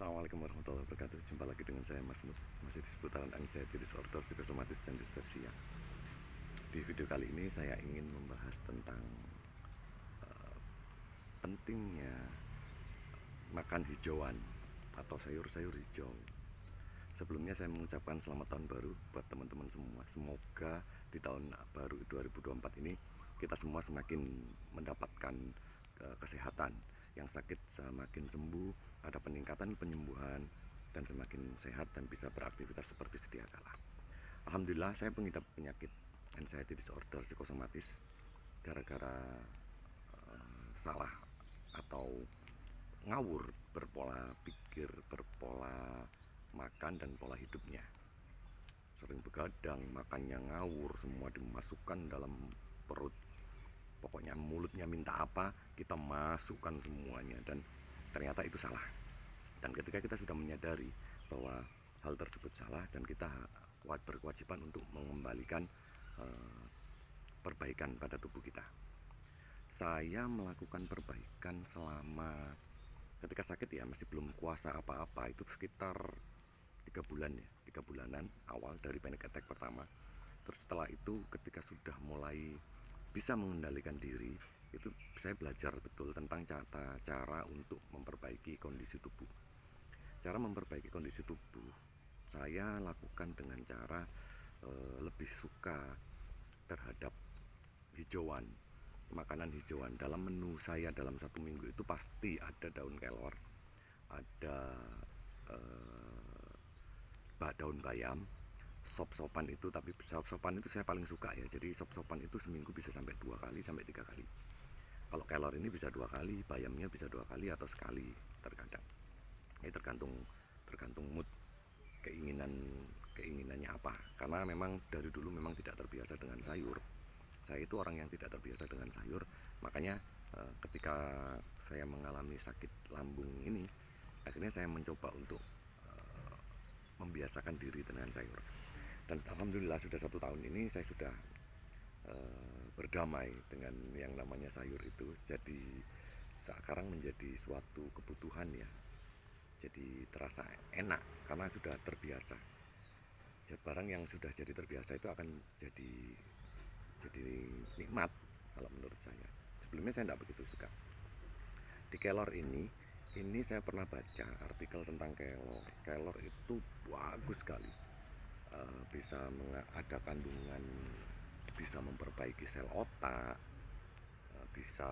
Assalamualaikum warahmatullahi wabarakatuh. Jumpa lagi dengan saya Mas Mut, masih di seputaran anxiety disorder, psikosomatis, dan dispepsia. Di video kali ini saya ingin membahas tentang pentingnya makan hijauan atau sayur-sayur hijau. Sebelumnya saya mengucapkan selamat tahun baru buat teman-teman semua. Semoga di tahun baru 2024 ini kita semua semakin mendapatkan kesehatan, yang sakit semakin sembuh, ada peningkatan penyembuhan, dan semakin sehat dan bisa beraktivitas seperti sedia kala. Alhamdulillah saya pengidap penyakit anxiety disorder psikosomatis gara-gara salah atau ngawur berpola pikir, berpola makan dan pola hidupnya. Sering begadang, makannya ngawur, semua dimasukkan dalam perut. Pokoknya mulutnya minta apa, kita masukkan semuanya, dan ternyata itu salah. Dan ketika kita sudah menyadari bahwa hal tersebut salah dan kita berkewajiban untuk mengembalikan perbaikan pada tubuh kita. Saya melakukan perbaikan selama ketika sakit ya, masih belum kuasa apa-apa, itu sekitar 3 bulan ya, 3 bulanan awal dari panic attack pertama. Terus setelah itu ketika sudah mulai bisa mengendalikan diri, itu saya belajar betul tentang cara untuk memperbaiki kondisi tubuh. Cara memperbaiki kondisi tubuh saya lakukan dengan cara lebih suka terhadap hijauan, makanan hijauan. Dalam menu saya dalam 1 minggu itu pasti ada daun kelor, ada daun bayam, sop-sopan itu. Tapi sop-sopan itu saya paling suka ya, jadi sop-sopan itu seminggu bisa sampai 2 kali sampai 3 kali. Kalau kelor ini bisa 2 kali, bayamnya bisa 2 kali atau sekali terkadang. Ini tergantung mood, keinginannya apa. Karena memang dari dulu memang tidak terbiasa dengan sayur. Saya itu orang yang tidak terbiasa dengan sayur, makanya ketika saya mengalami sakit lambung ini, akhirnya saya mencoba untuk membiasakan diri dengan sayur. Dan alhamdulillah sudah 1 tahun ini saya sudah berdamai dengan yang namanya sayur itu. Jadi sekarang menjadi suatu kebutuhan ya, jadi terasa enak karena sudah terbiasa. Jadi barang yang sudah jadi terbiasa itu akan jadi nikmat kalau menurut saya. Sebelumnya saya tidak begitu suka. Di kelor ini saya pernah baca artikel tentang kelor. Kelor itu bagus sekali, bisa ada kandungan, bisa memperbaiki sel otak, bisa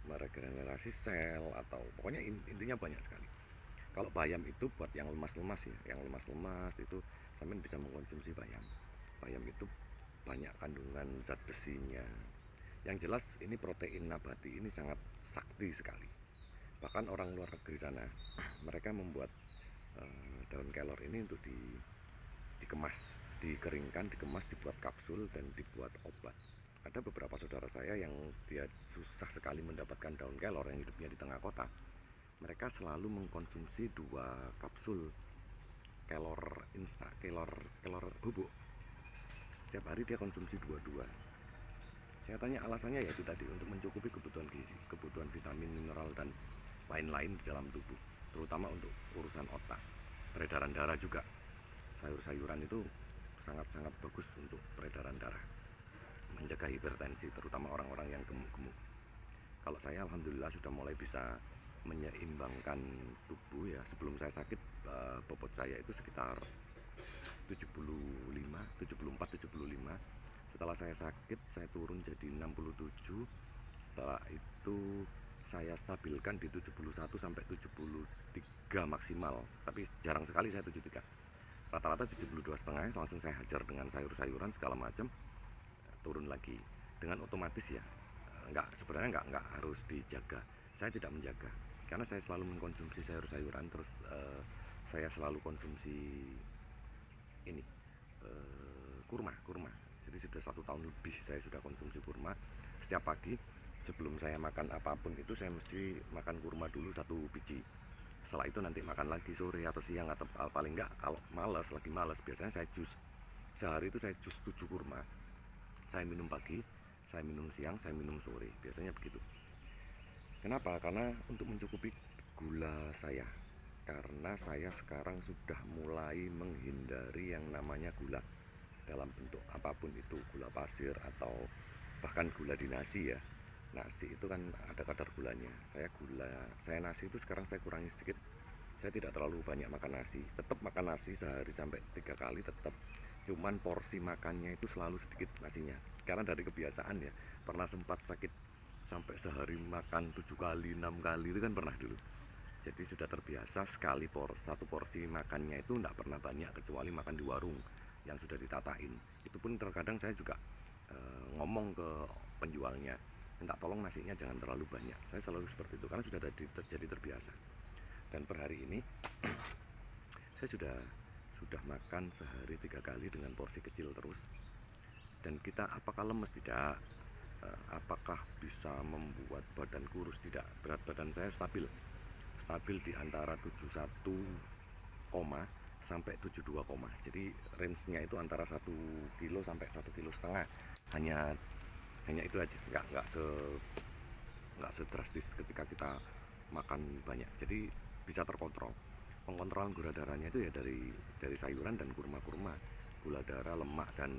meregenerasi sel, atau pokoknya intinya banyak sekali. Kalau bayam itu buat yang lemas-lemas ya, yang lemas-lemas itu sampai bisa mengkonsumsi bayam. Bayam itu banyak kandungan zat besinya. Yang jelas ini protein nabati ini sangat sakti sekali. Bahkan orang luar negeri sana mereka membuat daun kelor ini untuk dikemas, dikeringkan, dikemas, dibuat kapsul dan dibuat obat. Ada beberapa saudara saya yang dia susah sekali mendapatkan daun kelor, yang hidupnya di tengah kota. Mereka selalu mengkonsumsi 2 kapsul kelor kelor bubuk. Setiap hari dia konsumsi 2-2. Saya tanya alasannya, ya itu tadi, untuk mencukupi kebutuhan gizi, kebutuhan vitamin, mineral, dan lain-lain di dalam tubuh, terutama untuk urusan otak, peredaran darah juga. Sayur-sayuran itu sangat-sangat bagus untuk peredaran darah, menjaga hipertensi, terutama orang-orang yang gemuk-gemuk. Kalau saya alhamdulillah sudah mulai bisa menyeimbangkan tubuh ya. Sebelum saya sakit bobot saya itu sekitar 75, 74, 75. Setelah saya sakit saya turun jadi 67. Setelah itu saya stabilkan di 71 sampai 73 maksimal. Tapi jarang sekali saya 73. Rata-rata 72,5, langsung saya hajar dengan sayur-sayuran segala macam, turun lagi dengan otomatis ya. Sebenarnya nggak harus dijaga. Saya tidak menjaga karena saya selalu mengkonsumsi sayur-sayuran. Terus saya selalu konsumsi ini kurma. Jadi sudah 1 tahun lebih saya sudah konsumsi kurma. Setiap pagi sebelum saya makan apapun itu saya mesti makan kurma dulu 1 biji. Setelah itu nanti makan lagi sore atau siang, atau paling enggak kalau lagi malas biasanya saya jus. Sehari itu saya jus 7 kurma. Saya minum pagi, saya minum siang, saya minum sore, biasanya begitu. Kenapa? Karena untuk mencukupi gula saya. karena saya sekarang sudah mulai menghindari yang namanya gula dalam bentuk apapun itu, gula pasir atau bahkan gula di nasi ya. Nasi itu kan ada kadar gulanya. Saya nasi itu sekarang saya kurangi sedikit. Saya tidak terlalu banyak makan nasi, tetap makan nasi sehari sampai 3 kali tetap. Cuman porsi makannya itu selalu sedikit nasinya. Karena dari kebiasaan ya, pernah sempat sakit sampai sehari makan 7 kali, 6 kali itu kan pernah dulu. Jadi sudah terbiasa sekali satu porsi makannya itu tidak pernah banyak kecuali makan di warung yang sudah ditatain. Itu pun terkadang saya juga ngomong ke penjualnya, minta tolong nasinya jangan terlalu banyak. Saya selalu seperti itu karena sudah jadi terbiasa. Dan per hari ini saya sudah makan sehari 3 kali dengan porsi kecil terus. Dan kita apakah lemes? Tidak. Apakah bisa membuat badan kurus? Tidak. Berat badan saya stabil di antara 71 sampai 72 koma. Jadi range-nya itu antara 1 kilo sampai 1,5 kilo. Hanya itu aja. Nggak sedrastis ketika kita makan banyak. Jadi bisa terkontrol. Pengontrolan gula darahnya itu ya dari sayuran dan kurma-kurma. Gula darah, lemak dan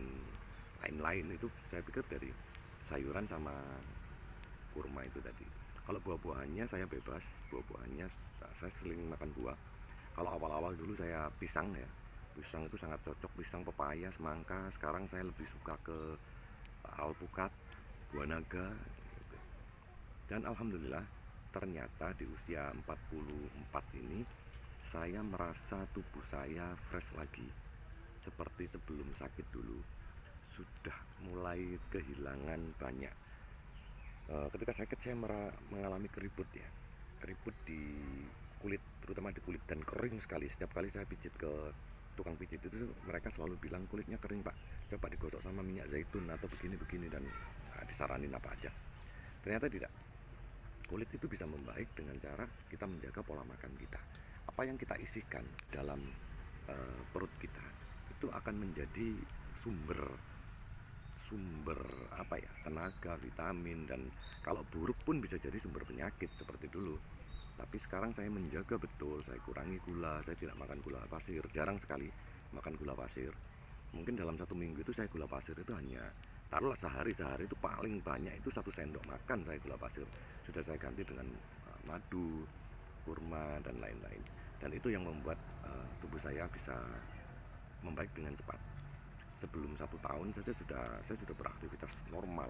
lain-lain itu saya pikir dari sayuran sama kurma itu tadi. Kalau buah-buahannya saya bebas, buah-buahannya saya sering makan buah. Kalau awal-awal dulu saya pisang ya, pisang itu sangat cocok, pisang, pepaya, semangka. Sekarang saya lebih suka ke alpukat, buah naga. Dan alhamdulillah ternyata di usia 44 ini saya merasa tubuh saya fresh lagi, seperti sebelum sakit dulu. Sudah mulai kehilangan banyak. Ketika sakit saya mengalami keriput ya, keriput di kulit, terutama di kulit, dan kering sekali. Setiap kali saya pijit ke tukang pijit itu mereka selalu bilang kulitnya kering pak, coba digosok sama minyak zaitun atau begini-begini, dan disaranin apa aja. Ternyata tidak. Kulit itu bisa membaik dengan cara kita menjaga pola makan kita. Apa yang kita isikan dalam perut kita itu akan menjadi sumber apa ya, tenaga, vitamin, dan kalau buruk pun bisa jadi sumber penyakit seperti dulu. Tapi sekarang saya menjaga betul, saya kurangi gula, saya tidak makan gula pasir, jarang sekali makan gula pasir. Mungkin dalam 1 minggu itu saya gula pasir itu hanya, taruhlah sehari itu paling banyak itu 1 sendok makan saya gula pasir. Sudah saya ganti dengan madu, kurma, dan lain-lain. Dan itu yang membuat tubuh saya bisa membaik dengan cepat. Sebelum 1 tahun saja saya sudah beraktivitas normal.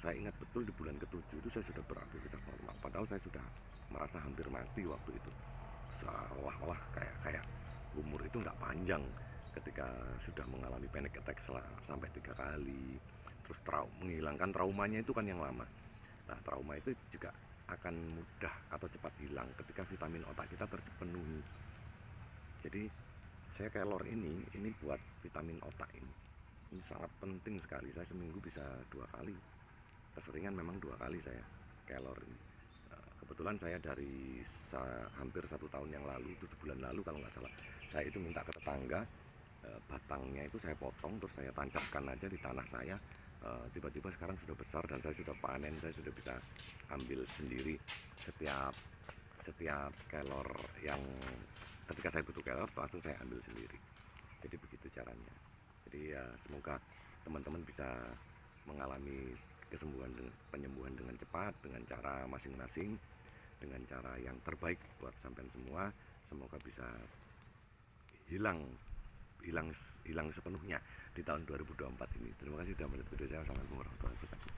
Saya ingat betul di bulan ke-7 itu saya sudah beraktivitas normal. Padahal saya sudah merasa hampir mati waktu itu. Seolah-olah kayak umur itu nggak panjang ketika sudah mengalami panic attack sampai 3 kali. Terus menghilangkan traumanya itu kan yang lama. Nah, trauma itu juga akan mudah atau cepat hilang ketika vitamin otak kita terpenuhi. Jadi saya kelor ini buat vitamin otak ini sangat penting sekali. Saya seminggu bisa 2 kali, keseringan memang 2 kali saya kelor ini. Kebetulan saya dari hampir 1 tahun yang lalu, 7 bulan lalu kalau nggak salah, saya itu minta ke tetangga, batangnya itu saya potong terus saya tancapkan aja di tanah saya. Tiba-tiba sekarang sudah besar dan saya sudah panen, saya sudah bisa ambil sendiri setiap kelor yang ketika saya butuh kelor langsung saya ambil sendiri. Jadi begitu caranya. Jadi ya semoga teman-teman bisa mengalami penyembuhan dengan cepat, dengan cara masing-masing, dengan cara yang terbaik buat sampean semua. Semoga bisa hilang sepenuhnya di tahun 2024 ini. Terima kasih sudah melihat video saya. Assalamualaikum warahmatullahi wabarakatuh.